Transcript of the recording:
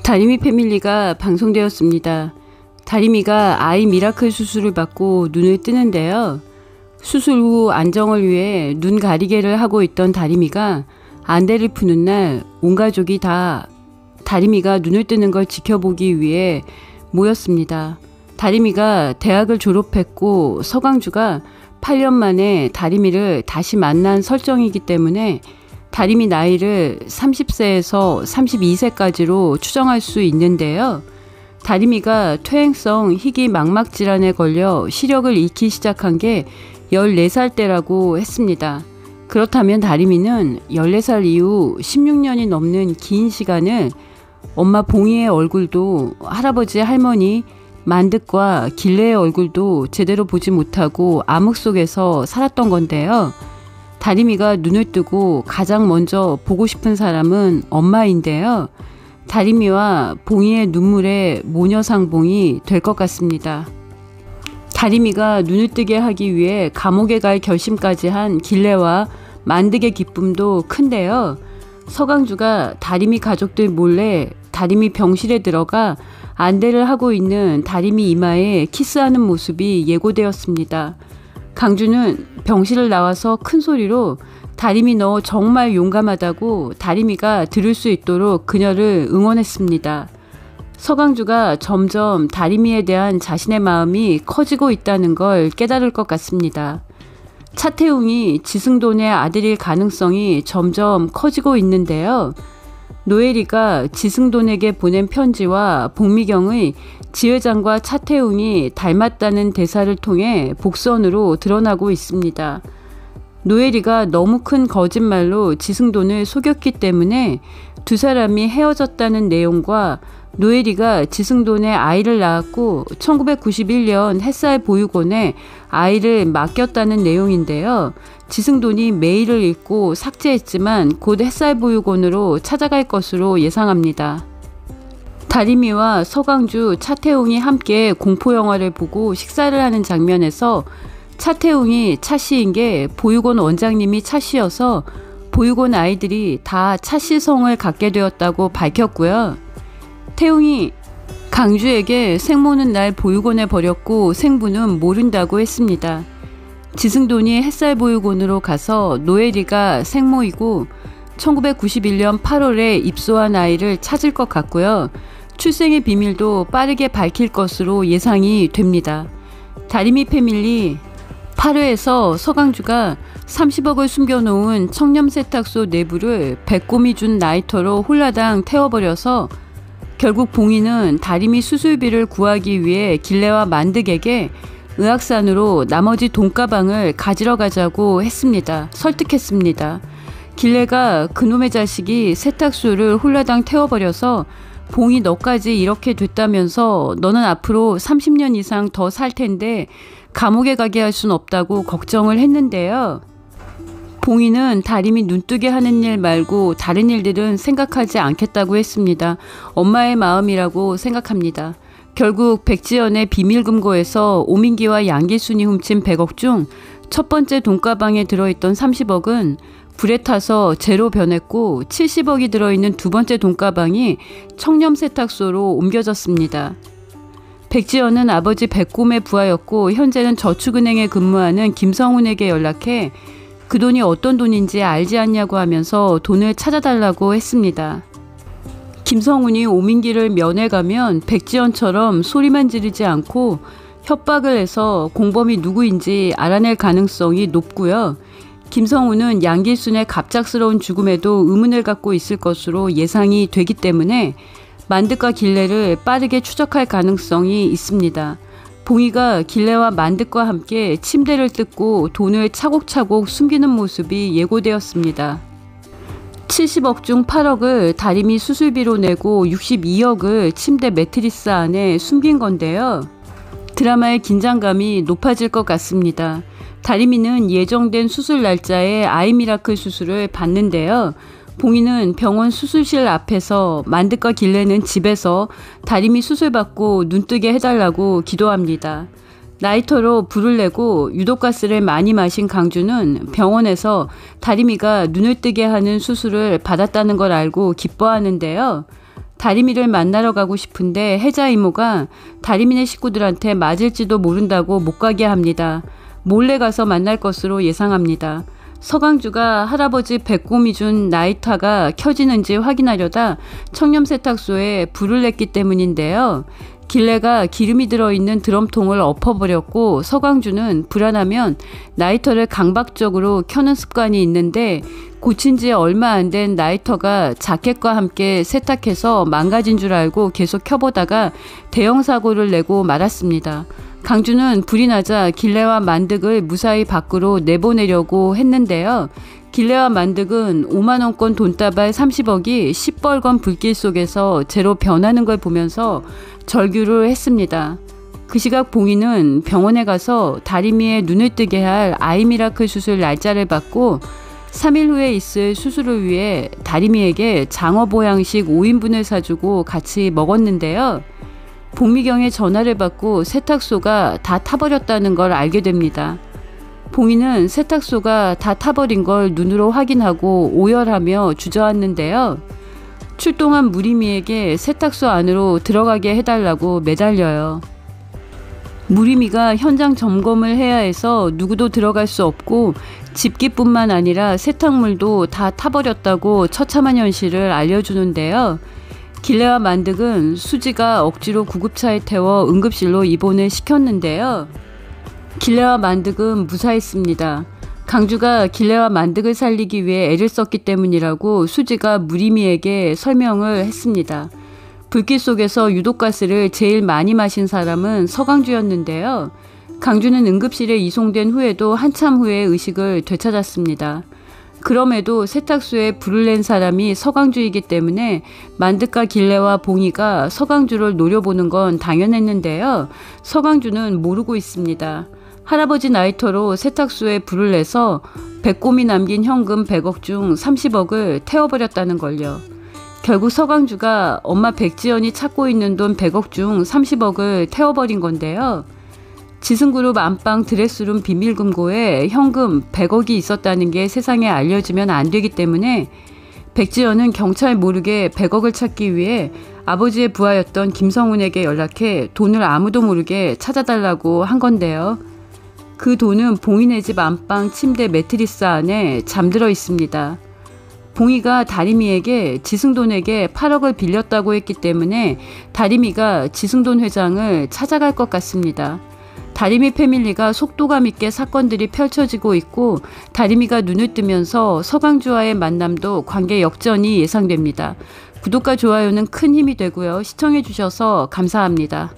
다리미 패밀리가 방송되었습니다. 다리미가 아이 미라클 수술을 받고 눈을 뜨는데요. 수술 후 안정을 위해 눈 가리개를 하고 있던 다리미가 안대를 푸는 날 온 가족이 다 다리미가 눈을 뜨는 걸 지켜보기 위해 모였습니다. 다리미가 대학을 졸업했고 서강주가 8년 만에 다리미를 다시 만난 설정이기 때문에 다리미 나이를 30세에서 32세까지로 추정할 수 있는데요. 다리미가 퇴행성 희귀 망막 질환에 걸려 시력을 잃기 시작한 게 14살 때라고 했습니다. 그렇다면 다리미는 14살 이후 16년이 넘는 긴 시간을 엄마 봉이의 얼굴도 할아버지 할머니 만득과 길래의 얼굴도 제대로 보지 못하고 암흑 속에서 살았던 건데요. 다리미가 눈을 뜨고 가장 먼저 보고 싶은 사람은 엄마인데요. 다리미와 봉이의 눈물의 모녀상봉이 될 것 같습니다. 다리미가 눈을 뜨게 하기 위해 감옥에 갈 결심까지 한 길래와 만득의 기쁨도 큰데요. 서강주가 다리미 가족들 몰래 다리미 병실에 들어가 안대를 하고 있는 다리미 이마에 키스하는 모습이 예고되었습니다. 강주는 병실을 나와서 큰 소리로 다리미 너 정말 용감하다고 다리미가 들을 수 있도록 그녀를 응원했습니다. 서강주가 점점 다리미에 대한 자신의 마음이 커지고 있다는 걸 깨달을 것 같습니다. 차태웅이 지승돈의 아들일 가능성이 점점 커지고 있는데요. 노엘이가 지승돈에게 보낸 편지와 복미경의 지회장과 차태웅이 닮았다는 대사를 통해 복선으로 드러나고 있습니다. 노엘이가 너무 큰 거짓말로 지승돈을 속였기 때문에 두 사람이 헤어졌다는 내용과 노엘이가 지승돈의 아이를 낳았고 1991년 햇살 보육원에 아이를 맡겼다는 내용인데요. 지승돈이 메일을 읽고 삭제했지만 곧 햇살 보육원으로 찾아갈 것으로 예상합니다. 다리미와 서강주, 차태웅이 함께 공포영화를 보고 식사를 하는 장면에서 차태웅이 차씨인 게 보육원 원장님이 차씨여서 보육원 아이들이 다 차씨성을 갖게 되었다고 밝혔고요. 태웅이 강주에게 생모는 날 보육원에 버렸고 생부는 모른다고 했습니다. 지승돈이 햇살 보육원으로 가서 노엘이가 생모이고 1991년 8월에 입소한 아이를 찾을 것 같고요. 출생의 비밀도 빠르게 밝힐 것으로 예상이 됩니다. 다리미 패밀리 8회에서 서강주가 30억을 숨겨놓은 청렴세탁소 내부를 백곰이 준 라이터로 홀라당 태워버려서 결국 봉이는 다리미 수술비를 구하기 위해 길래와 만득에게 의학산으로 나머지 돈가방을 가지러 가자고 했습니다. 설득했습니다. 길래가 그놈의 자식이 세탁소를 홀라당 태워버려서 봉이 너까지 이렇게 됐다면서 너는 앞으로 30년 이상 더 살 텐데 감옥에 가게 할 순 없다고 걱정을 했는데요. 봉이는 다리미 눈뜨게 하는 일 말고 다른 일들은 생각하지 않겠다고 했습니다. 엄마의 마음이라고 생각합니다. 결국 백지연의 비밀금고에서 오민기와 양길순이 훔친 100억 중 첫 번째 돈가방에 들어있던 30억은 불에 타서 제로 변했고 70억이 들어있는 두 번째 돈가방이 청렴세탁소로 옮겨졌습니다. 백지연은 아버지 백곰의 부하였고 현재는 저축은행에 근무하는 김성훈에게 연락해 그 돈이 어떤 돈인지 알지 않냐고 하면서 돈을 찾아달라고 했습니다. 김성훈이 오민기를 면회가면 백지연처럼 소리만 지르지 않고 협박을 해서 공범이 누구인지 알아낼 가능성이 높고요. 김성훈은 양길순의 갑작스러운 죽음에도 의문을 갖고 있을 것으로 예상이 되기 때문에 만득과 길래를 빠르게 추적할 가능성이 있습니다. 봉이가 길래와 만득과 함께 침대를 뜯고 돈을 차곡차곡 숨기는 모습이 예고되었습니다. 70억 중 8억을 다리미 수술비로 내고 62억을 침대 매트리스 안에 숨긴 건데요. 드라마의 긴장감이 높아질 것 같습니다. 다리미는 예정된 수술 날짜에 아이 미라클 수술을 받는데요. 봉이는 병원 수술실 앞에서 만득과 길래는 집에서 다리미 수술받고 눈뜨게 해달라고 기도합니다. 라이터로 불을 내고 유독가스를 많이 마신 강주는 병원에서 다리미가 눈을 뜨게 하는 수술을 받았다는 걸 알고 기뻐하는데요. 다리미를 만나러 가고 싶은데 혜자 이모가 다리미네 식구들한테 맞을지도 모른다고 못 가게 합니다. 몰래 가서 만날 것으로 예상합니다. 서강주가 할아버지 백곰이 준 라이터가 켜지는지 확인하려다 청렴세탁소에 불을 냈기 때문인데요. 길래가 기름이 들어있는 드럼통을 엎어버렸고 서강주는 불안하면 라이터를 강박적으로 켜는 습관이 있는데 고친 지 얼마 안 된 라이터가 자켓과 함께 세탁해서 망가진 줄 알고 계속 켜보다가 대형 사고를 내고 말았습니다. 강주는 불이 나자 길래와 만득을 무사히 밖으로 내보내려고 했는데요. 길래와 만득은 5만원권 돈다발 30억이 시뻘건 불길 속에서 제로 변하는 걸 보면서 절규를 했습니다. 그 시각 봉인은 병원에 가서 다리미의 눈을 뜨게 할 아이 미라클 수술 날짜를 받고 3일 후에 있을 수술을 위해 다리미에게 장어 보양식 5인분을 사주고 같이 먹었는데요. 복미경의 전화를 받고 세탁소가 다 타버렸다는 걸 알게 됩니다. 봉인은 세탁소가 다 타버린 걸 눈으로 확인하고 오열하며 주저앉는데요. 출동한 무리미에게 세탁소 안으로 들어가게 해달라고 매달려요. 무리미가 현장 점검을 해야 해서 누구도 들어갈 수 없고 집기뿐만 아니라 세탁물도 다 타버렸다고 처참한 현실을 알려주는데요. 길래와 만득은 수지가 억지로 구급차에 태워 응급실로 입원을 시켰는데요. 길래와 만득은 무사했습니다. 강주가 길래와 만득을 살리기 위해 애를 썼기 때문이라고 수지가 무리미에게 설명을 했습니다. 불길 속에서 유독가스를 제일 많이 마신 사람은 서강주였는데요. 강주는 응급실에 이송된 후에도 한참 후에 의식을 되찾았습니다. 그럼에도 세탁소에 불을 낸 사람이 서강주이기 때문에 만득과 길래와 봉이가 서강주를 노려보는 건 당연했는데요. 서강주는 모르고 있습니다. 할아버지 라이터로 세탁소에 불을 내서 백곰이 남긴 현금 100억 중 30억을 태워버렸다는 걸요. 결국 서강주가 엄마 백지연이 찾고 있는 돈 100억 중 30억을 태워버린 건데요. 지승그룹 안방 드레스룸 비밀금고에 현금 100억이 있었다는 게 세상에 알려지면 안 되기 때문에 백지연은 경찰 모르게 100억을 찾기 위해 아버지의 부하였던 김성훈에게 연락해 돈을 아무도 모르게 찾아달라고 한 건데요. 그 돈은 봉인의 집 안방 침대 매트리스 안에 잠들어 있습니다. 봉이가 다리미에게 지승돈에게 8억을 빌렸다고 했기 때문에 다리미가 지승돈 회장을 찾아갈 것 같습니다. 다리미 패밀리가 속도감 있게 사건들이 펼쳐지고 있고 다리미가 눈을 뜨면서 서강주와의 만남도 관계 역전이 예상됩니다. 구독과 좋아요는 큰 힘이 되고요. 시청해 주셔서 감사합니다.